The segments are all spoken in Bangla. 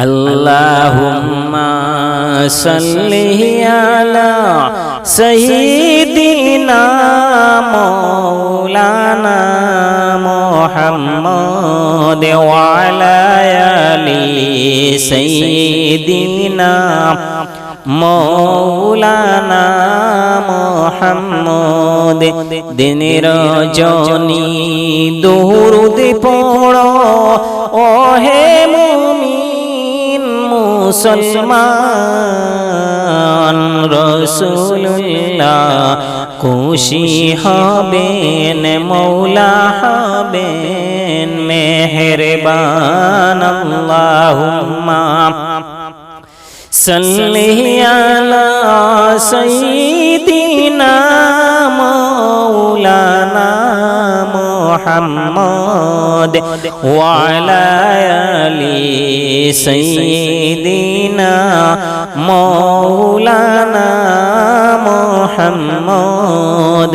আল্লাহুম্মা সাল্লি আলা সাইয়্যিদিনা মাওলানা মুহাম্মদ ওয়া আলা আলি সাইয়্যিদিনা মাওলানা মুহাম্মদ। দিনের রজনী দুরূদ পড়ো ও হে মুমিন মুসলমান। রাসূলুল্লাহ খুশি হবেন, মওলা হবেন মেহেরবান। আল্লাহুম্মা সাল্লি আলা সাইয়্যিদিনা মাওলানা মুহাম্মদ ওয়া আলা আলি সাইয়্যিদিনা মাওলানা মুহাম্মদ।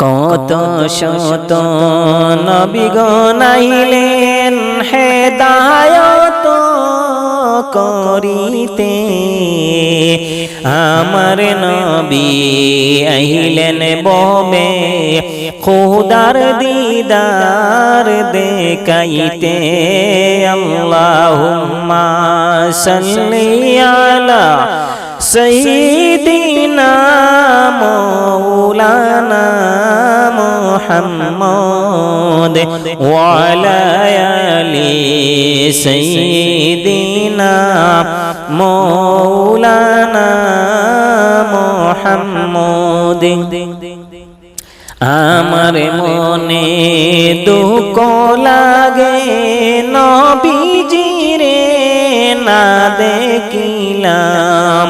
কত শত নবীগণ আইলেন হেদায়েত করিতে, আমার নবী আইলেন ববে খোদার দিদার দেখাইতে। আল্লাহুম্মা সাল্লি আলা সাইয়্যিদিনা মাওলানা মুহাম্মদ ওয়া আলা আলি সাইয়্যিদিনা মাওলানা মুহাম্মদ। আমার মনে দুঃখ লাগে নবীজিরে না দেখিলাম,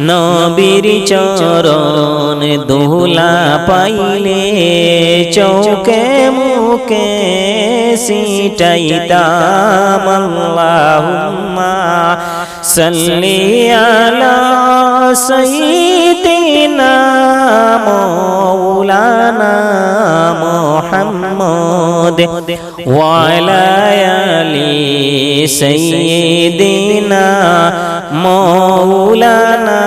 নবীর চরণ ধুলা পাইলে চোখে মুখে সিটাইতাম। আল্লাহুম্মা সাল্লি আলা সাইয়্যিদিনা মাওলানা মুহাম্মদ ওয়া আলা আলি সাইয়্যিদিনা মাওলানা